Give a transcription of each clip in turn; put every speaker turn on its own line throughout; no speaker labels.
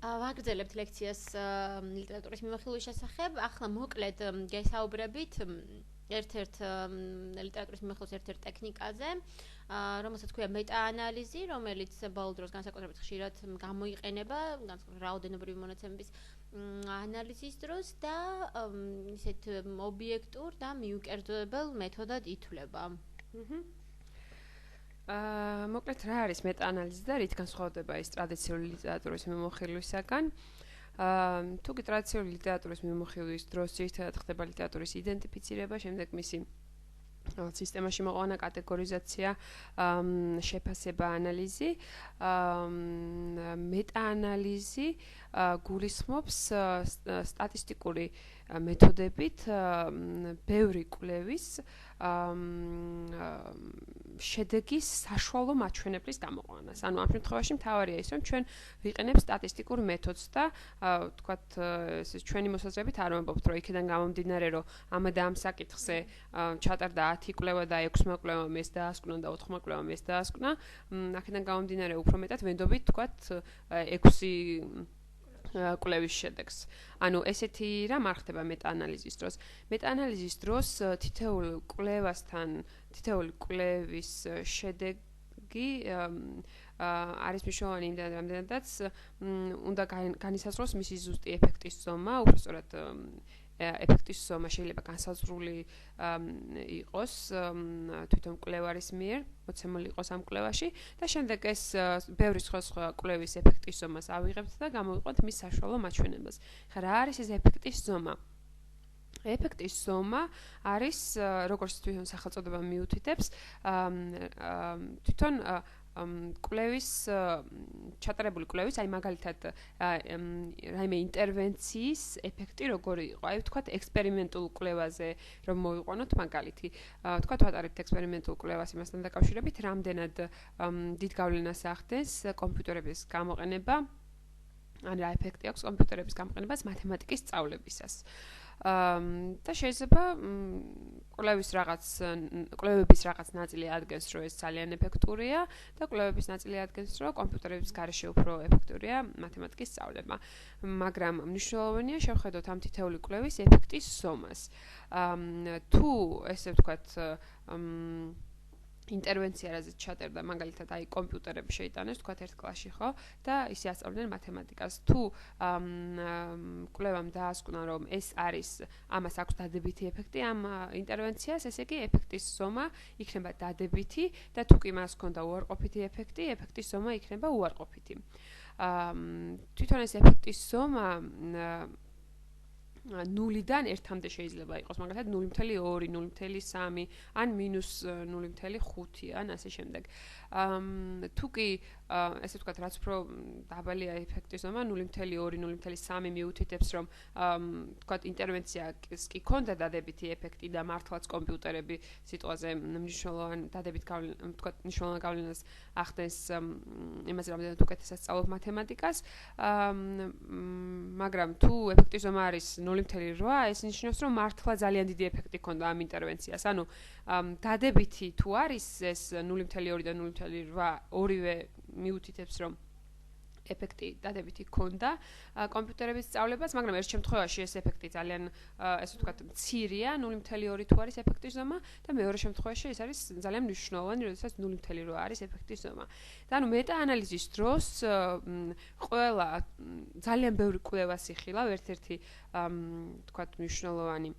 ვაგრძელებთ ლექციას ლიტერატურის მიმოხილვის შესახებ. ახლა მოკლედ გესაუბრებით ერთ-ერთ ლიტერატურის მიმოხილვის ერთ-ერთ ტექნიკაზე, რომელსაც ქვია მეტაანალიზი, რომელიც ბოლო დროს განსაკუთრებით ხშირად გამოიყენება რაოდენობრივი მონაცემების ანალიზის დროს და ისეთ ობიექტურ და მიუკერძოებელ მეთოდად ითვლება.
მოკლედ რა არის მეტაანალიზი და რით განსხვავდება ის ტრადიციული ლიტერატურის მიმოხილვისაგან? თუ კი ტრადიციული ლიტერატურის მიმოხილვის დროს ძირითადად ხდება ლიტერატურის იდენტიფიცირება, შემდეგ მისი სისტემაში მოყვანა, კატეგორიზაცია, შეფასება, ანალიზი, მეტაანალიზი გულისხმობს სტატისტიკური მეთოდებით ბევრი კვლევის შედეგის საშუალო მაჩვენებლის გამოყვანას. ანუ ამ შემთხვევაში მთავარია ის, რომ ჩვენ ვიყენებთ სტატისტიკურ მეთოდს და თქვათ ჩვენი მოსაზრებით არ ვამბობთ, რომ იქიდან გამომდინარე, რომ ამ და ამ საკითხზე ჩატარდა 10 კვლევა და 6-მა კვლევამ ეს დაასკვნა და 4-მა კვლევამ ეს დაასკვნა. აქედან გამომდინარე უფრო მეტად ვენდობით თქვათ 6 კვლევის შედეგს. ანუ ესეთი რამ არ ხდება მეტაანალიზის დროს. მეტაანალიზის დროს თითოეულ კვლევის შედეგი არის მნიშვნელოვანი იმდენ რამდენადაც უნდა განისაზღვროს მისი ზუსტი ეფექტის ზომა, უბრალოდ ეფექტის ზომა შეიძლება განსაზღვრული იყოს თვითონ კვლევარის მიერ, მოცემული იყოს ამ კვლევაში და შემდეგ ეს ბევრი სხვა კვლევის ეფექტის ზომას ავიღებთ და გამოვიყვანთ მის საშუალო მაჩვენებას. ხა რა არის ეს ეფექტის ზომა? ეფექტის ზომა არის, როგორც თვითონ სახელწოდება მიუთითებს, თვითონ კვლევის ჩატარებული კვლევის, აი მაგალითად რაიმე ინტერვენციის ეფექტი როგორი იყო? აი ვთქვათ ექსპერიმენტულ კვლევაზე რომ მოვიყვანოთ მაგალითი. ვთქვათ ვატარებთ ექსპერიმენტულ კვლევას იმასთან დაკავშირებით, რამდენად დიდ გავლენას ახდენს კომპიუტერების გამოყენება, ან რა ეფექტი აქვს კომპიუტერების გამოყენებას მათემატიკის სწავლებისას. და შეიძლება კვლევების რაღაც ნაწილი ადგენს, რომ ეს ძალიან ეფექტურია და კვლევების ნაწილი ადგენს, რომ კომპიუტერების გარეშე უფრო ეფექტურია მათემატიკის სწავლება. მაგრამ მნიშვნელოვანია შევხედოთ ამ თითოეული კვლევის ეფექტის ზომას. თუ ესე ვთქვათ ინტერვენცია რაზეც ჩატარდა, მაგალითად აი კომპიუტერები შეიტანეს, თქვათ ერთ კლასში, ხო? და ისე ასწავლიდნენ მათემატიკას. თუ კვლევამ დაასკვნა, რომ ეს არის, ამას აქვს დადებითი ეფექტი ამ ინტერვენციას, ესე იგი ეფექტის ზომა იქნება დადებითი და თუ კი მას ჰქონდა უარყოფითი ეფექტი, ეფექტის ზომა იქნება უარყოფითი. თვითონ ეს ეფექტის ზომა 0-დან 1-მდე შეიძლება იყოს, მაგალითად 0.2, 0.3 ან -0.5 ან ასე შემდეგ. თუ კი ესე ვთქვათ, რაც უფრო დაბალია ეფექტის ზომა 0.2, 0.3 მიუთითებს, რომ ვთქვათ ინტერვენციას კი ქონდა დადებითი ეფექტი და მართლაც კომპიუტერები სიტყვაზე მნიშვნელოვან გავლენას ახდენს იმაზე, რამდენად უკეთესად სწავლობ მათემატიკას, მაგრამ თუ ეფექტის ზომა არის 0.8, ეს ნიშნავს, რომ მართლა ძალიან დიდი ეფექტი ქონდა ამ ინტერვენციას. ანუ დადებითი თუ არის ეს 0.2 და 0.8 ორივე მიუთითებს, რომ ეფექტი დადებითი ქონდა კომპიუტერების სწავლებას, მაგრამ ერთ შემთხვევაში ეს ეფექტი ძალიან ესე ვთქვათ მცირეა, 0.2 თუ არის ეფექტის ზომა და მეორე შემთხვევაში ეს არის ძალიან მნიშვნელოვანი, როდესაც 0.8 არის ეფექტის ზომა. და ანუ მეტაანალიზის დროს ყველა ძალიან ბევრი კვლევას იხილავ, ერთ-ერთი ვთქვათ მნიშვნელოვანი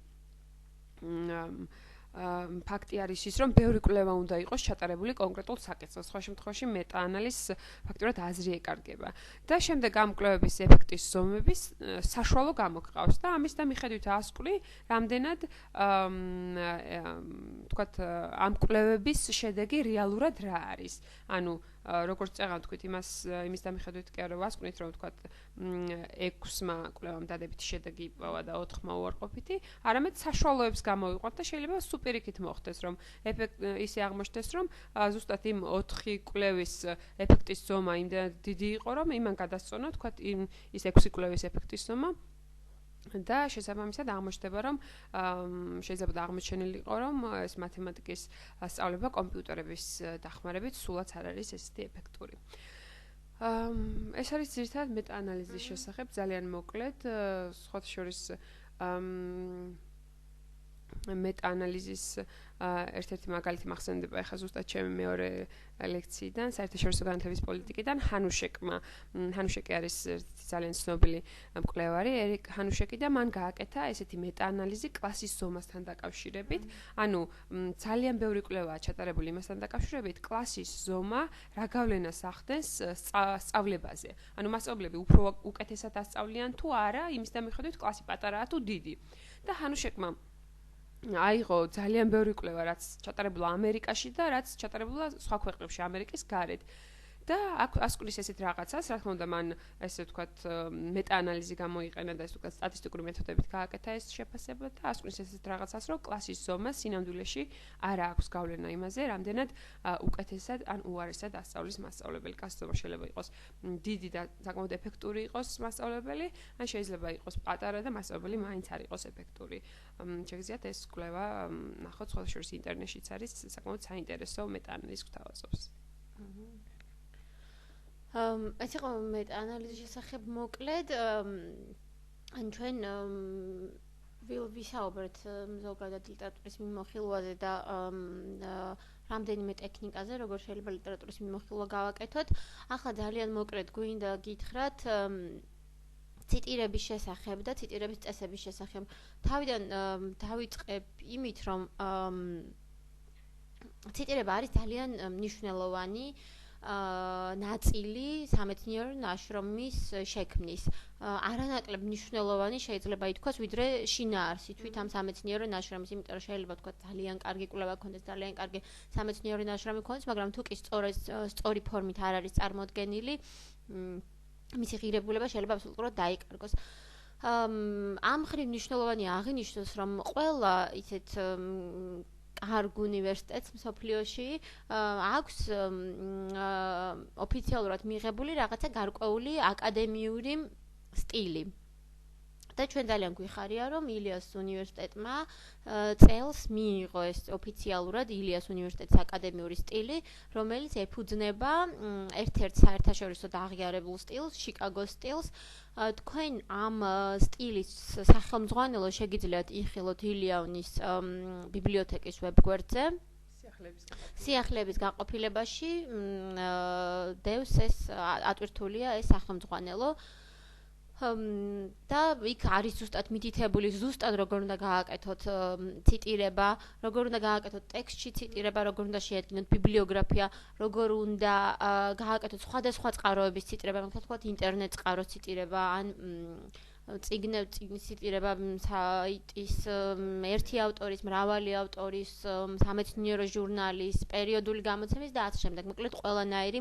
ფაქტი არის ის, რომ ბევრი კვლევა უნდა იყოს ჩატარებული კონკრეტულ საკითხზე. სხვა შემთხვევაში მეტაანალიზს ფაქტურად აზრი ეკარგება. და შემდეგ ამ კვლევების ეფექტის ზომების საშუალო გამოგყავს და ამის და მიხედვით ასკვლი, რამდენად ვთქვათ ამ კვლევების შედეგი რეალურად რა არის. ანუ როგორც წეღან თქვით, იმის და მიხედვით კი არა ვასკვნით, რომ ვთქვათ 6-მა კვლევამ დადებითი შედეგი იპოვა და 4-მა უარყოფითი, არამედ საშუალოებს გამოვიყვანთ და შეიძლება სუპერიქით მოხდეს, რომ ისე აღმოჩნდეს, რომ ზუსტად იმ 4 კვლევის ეფექტის ზომა იმდენად დიდი იყო, რომ იმან გადასწონა, ვთქვათ, ის 6 კვლევის ეფექტის ზომა და შესაბამისად აღმოჩნდება, რომ შეიძლება აღმოჩენილიყო, რომ ეს მათემატიკის სწავლება კომპიუტერების დახმარებით სულაც არ არის ესეთი ეფექტური. ეს არის ძირითადად მეტაანალიზის შესახებ, ძალიან მოკლედ, სხვათა შორის მეტაანალიზის ერთ-ერთი მაგალითი მახსენდება ახლა ზუსტად ჩემი მეორე ლექციიდან, საერთაშორისო განათლების პოლიტიკიდან, ჰანუშეკი არის ძალიან ცნობილი მკვლევარი, ერიკ ჰანუშეკი და მან გააკეთა ესეთი მეტაანალიზი კლასის ზომასთან დაკავშირებით. ანუ ძალიან ბევრი კვლევაა ჩატარებული იმასთან დაკავშირებით, კლასის ზომა რა გავლენას ახდენს სწავლებაზე. ანუ მასწავლებლები უფრო უკეთესად ასწავლიან თუ არა, იმის და მიხედვით კლასი პატარაა თუ დიდი. და ჰანუშეკმა აიღო ძალიან ბევრი კვლევა, რაც ჩატარებულა ამერიკაში და რაც ჩატარებულა სხვა ქვეყნებში, ამერიკის გარეთ. და ასკვრის ესეთ რაღაცას, რა თქმა უნდა, მან ესე ვთქვათ, მეტაანალიზი გამოიყენა და ესე ვთქვათ, სტატისტიკური მეთოდებით გააკეთა ეს შეფასება და ასკვრის ესეთ რაღაცას, რომ კლასის ზომა სინამდვილეში არ აქვს გავლენა იმაზე, რამდენად უკეთესად ან უარესად ასწავლის მასწავლებელი. კლასის ზომა შეიძლება იყოს დიდი და საკმაოდ ეფექტური იყოს მასწავლებელი, ან შეიძლება იყოს პატარა და მასწავლებელი მაინც არ იყოს ეფექტური. შეგიძლიათ ეს კვლევა ნახოთ, სხვა შორის ინტერნეტშიც არის საკმაოდ საინტერესო მეტაანალიზს გვთავაზობს.
ეს იყო მეტაანალიზის შესახებ მოკლედ ან ჩვენ ვისაუბრეთ ზოგადად ლიტერატურის მიმოხილვაზე და რამდენიმე ტექნიკაზე, როგორ შეიძლება ლიტერატურის მიმოხილვა გავაკეთოთ. ახლა ძალიან მოკლედ გვინდა გითხრათ ციტირების შესახებ და ციტირების წესების შესახებ. თავიდან დავიწყებ იმით, რომ ციტირება არის ძალიან მნიშვნელოვანი ნაწილი სამეცნიერო ნაშრომის შექმნის. არანაკლებ მნიშვნელოვანი შეიძლება ითქვას, ვიდრე შინაარსი თვით ამ სამეცნიერო ნაშრომის, იმიტომ რომ შეიძლება თქვა ძალიან კარგი კვლევა ქონდეს, ძალიან კარგი სამეცნიერო ნაშრომი ქონდეს, მაგრამ თუ კი სწორი ფორმით არ არის წარმოდგენილი, მისი ღირებულება შეიძლება აბსოლუტურად დაიკარგოს. ამ მხრივ მნიშვნელოვანია აღინიშნოს, რომ ყველა ისეთ კარგ უნივერსიტეტს მსოფლიოში აქვს ოფიციალურად მიღებული რაღაცა გარკვეული აკადემიური სტილი. და ჩვენ ძალიან გვიხარია, რომ ილიას უნივერსიტეტმა წელს მიიღო ეს ოფიციალურად ილიას უნივერსიტეტის აკადემიური სტილი, რომელიც ეფუძნება ერთ-ერთ საერთაშორისო აღიარებულ სტილს, შიკაგოს სტილს. თქვენ ამ სტილის სახელმძღვანელო შეგიძლიათ იხილოთ ილიაუნის ბიბლიოთეკის ვებგვერდზე. სიახლეების გაყოფილებაში დევს ეს ატვირთულია ეს სახელმძღვანელო. და იქ არის ზუსტად მითითებული, ზუსტად როგორ უნდა გააკეთოთ ციტირება, როგორ უნდა გააკეთოთ ტექსტში ციტირება, როგორ უნდა შეადგინოთ ბიბლიოგრაფია, როგორ უნდა გააკეთოთ სხვადასხვა წყაროების ციტირება, მაგალითად ვთქვათ ინტერნეტ წყაროს ციტირება, ან წიგნის ციტირება საიტის ერთი ავტორის, მრავალი ავტორის, სამეცნიერო ჟურნალის, პერიოდული გამოცემის და ასე შემდეგ. მოკლედ ყველანაირი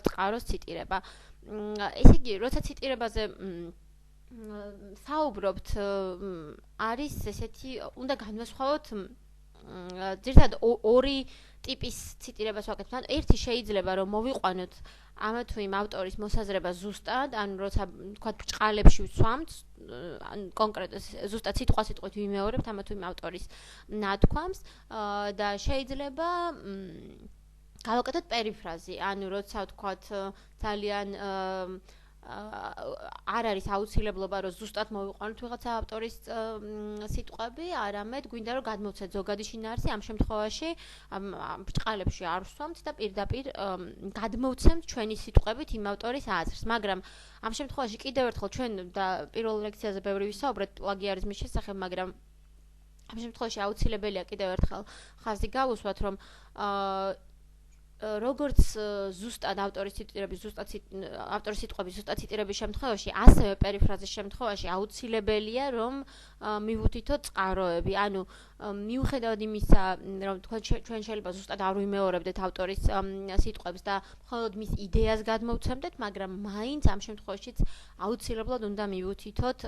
წყაროს ციტირება. ესე იგი, როცა ციტირებაზე საუბრობთ, არის ესეთი, უნდა განვასხვაოთ ძირითადად ორი ტიპის ციტირებას ვაკეთებთ. ერთი შეიძლება რომ მოვიყვანოთ ამა თუ იმ ავტორის მოსაზრება ზუსტად, ან როცა თქვა ბრჭყალებში ვცვამთ, ან კონკრეტულად ზუსტად სიტყვასიტყვით ვიმეორებთ ამა თუ იმ ავტორის ნათქვამს და შეიძლება გავაკეთოთ პერიფრაზი, ანუ როცა ვთქვათ ძალიან არ არის აუცილებლობა რომ ზუსტად მოვიყვანოთ ვიღაცა ავტორის სიტყვები, არამედ გვინდა რომ გადმოვცეთ ზოგადი შინაარსი, ამ შემთხვევაში ბრჭყალებში არ ვსვამთ და პირდაპირ გადმოვცემთ ჩვენი სიტყვებით იმ ავტორის აზრს, მაგრამ ამ შემთხვევაში კიდევ ერთხელ ჩვენ და პირველ ლექციაზე ბევრი ვისაუბრეთ პლაგიარიზმის შესახებ, მაგრამ ამ შემთხვევაში აუცილებელია კიდევ ერთხელ ხაზი გავუსვათ, რომ როგორც ზუსტად ავტორის ციტირების ავტორის სიტყვების ზუსტად ციტირების შემთხვევაში, ასევე პერიფრაზის შემთხვევაში აუცილებელია რომ მივუთითოთ წყაროები. ანუ მიუხედავად იმისა, რომ თქვენ ჩვენ შეიძლება ზუსტად არ ვიმეორებდეთ ავტორის სიტყვებს და მხოლოდ მის იდეას გადმოვცემდეთ, მაგრამ მაინც ამ შემთხვევაშიც აუცილებლად უნდა მივუთითოთ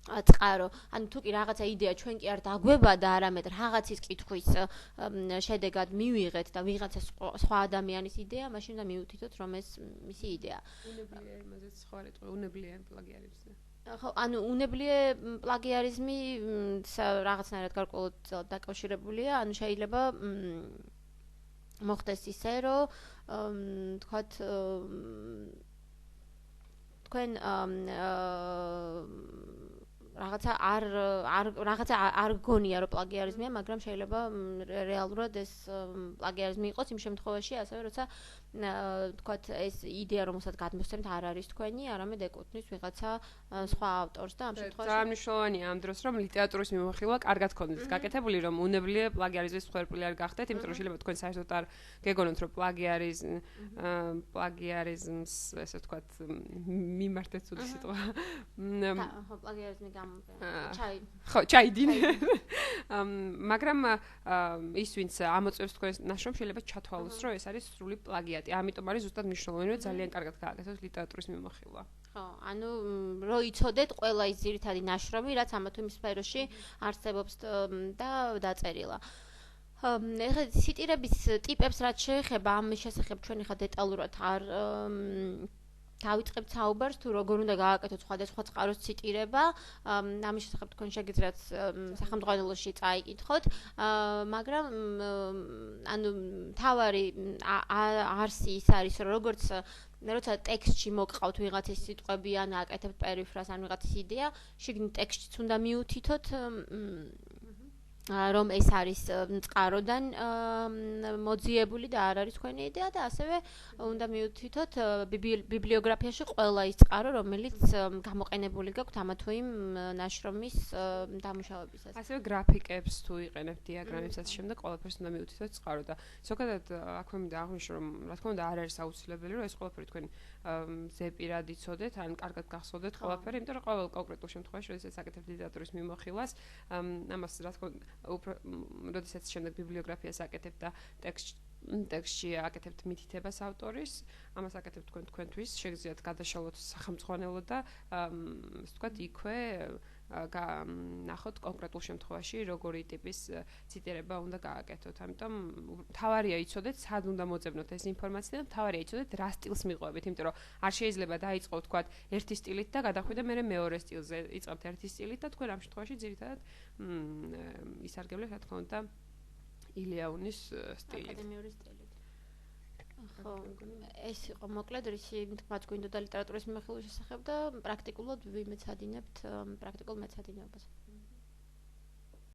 წყარო. ანუ თუ კი რაღაცა იდეა ჩვენ კი არ დაგვება და არამედ რაღაცის კითხვის შედეგად მივიღეთ და ვიღაცა სხვა ადამიანის იდეა, მაშინ უნდა მივუთითოთ რომ ეს მისი იდეა.
უნებლიე იმაზეც სხვა რიტყვი, უნებლიე პლაგიარიზმზე.
ხო, ანუ უნებლიე პლაგიარიზმი რაღაცნაირად გარკვეულად დაკავშირებულია, ანუ შეიძლება მოხდეს ისე, რომ თქვათ თქვენ რაღაცა არ გონია რომ პლაგიარიზმია, მაგრამ შეიძლება რეალურად ეს პლაგიარიზმი იყოს იმ შემთხვევაში, ასევე როცა თქვათ ეს იდეა რომელსაც გადმოსცემთ არ არის თქვენი, არამედ ეკუთვნის ვიღაცა სხვა ავტორს და ამ შემთხვევაში
ძალიან მნიშვნელოვანია ამ დროს რომ ლიტერატურის მიმოხილვა კარგად გქონდეს გაკეთებული, რომ უნებლიე პლაგიარიზმის მსხვერპლი არ გახდეთ, იმიტომ რომ შეიძლება თქვენ საერთოდ არ გეგონოთ რომ პლაგიარიზმს ესე ვთქვათ მიმართეთ ცუდი სიტყვა.
ხო, პლაგიარიზმი
ხო, ჩაიდინე. მაგრამ ის ვინც ამოწევს თქვენს ნაშრომს შეიძლება ჩათვალოს, რომ ეს არის სრული პლაგიატი. ამიტომ არის ზუსტად მნიშვნელოვანი, რომ ძალიან კარგად გააკეთოს ლიტერატურის მიმოხილვა.
ხო, ანუ რო იცოდეთ ყველა ის ძირითადი ნაშრომი, რაც ამა თუ იმ სფეროში არსებობს და დაწერილა. ეხლა ციტირების ტიპებს რაც შეეხება, ამის შესახებ ჩვენ ხა დეტალურად არ დავიწყებთ საუბარს თუ როგორ უნდა გააკეთოთ სხვადასხვა წყაროს ციტირება, ამის შესახებ თქვენ შეგიძლიათ სახელმძღვანელოში წაიკითხოთ, მაგრამ ანუ თავარი არსი ის არის, რომ როგორც როცა ტექსტში მოგყავთ ვიღაცის სიტყვები ან აკეთებთ პერიფრას ან ვიღაცის იდეა, შიგნით ტექსტშიც უნდა მიუთითოთ რომ ეს არის წყაროდან მოძიებული და არ არის თქვენი იდეა და ასევე უნდა მიუთითოთ ბიბლიოგრაფიაში ყველა ის წყარო, რომელიც გამოყენებული გაქვთ ამა თუ იმ ნაშრომის დამუშავებისას.
ასევე გრაფიკებს თუ იყენებთ დიაგრამებს ასე შემდეგ, ყველაფერს უნდა მიუთითოთ წყარო და ზოგადად აქვე მინდა აღვნიშნო, რომ რა თქმა უნდა არ არის აუცილებელი, რომ ეს ყველაფერი თქვენ ზეპირად იცოდეთ, ან კარგად გახსოვდეთ ყველაფერი, იმიტომ რომ ყოველ კონკრეტულ შემთხვევაში, როდესაც აკეთებთ ლიტერატურის მიმოხილვას, ამას რა თქმა უნდა როდესაც შემდეგ ბიბლიოგრაფიას აკეთებთ და ტექსტში აკეთებთ მითითებას ავტორის, ამას აკეთებთ თქვენთვის, შეგიძლიათ გადაშალოთ სახელმძღვანელო და ასე ვთქვათ, იქვე ნახოთ კონკრეტულ შემთხვევაში როგორი ტიპის ციტირება უნდა გააკეთოთ. ამიტომ თავარია იცოდეთ, სად უნდა მოძებნოთ ეს ინფორმაცია და თავარია იცოდეთ რა სტილს მიყვებით, იმიტომ რომ არ შეიძლება დაიწყოთ ვთქვათ ერთი სტილით და გადახვიდე მე მეორე სტილზე. იწყებთ ერთი სტილით და თქვენ ამ შემთხვევაში ძირითადად ისარგებლეთ რა თქმა უნდა ილიაუნის სტილით.
აკადემიური სტილით. ხო, ეს იყო მოკლედ რისი თქვა გვინდოდა ლიტერატურის მიმოხილვის შესახებ და პრაქტიკულად ვიმეცადინებთ პრაქტიკულ მეცადინეობას.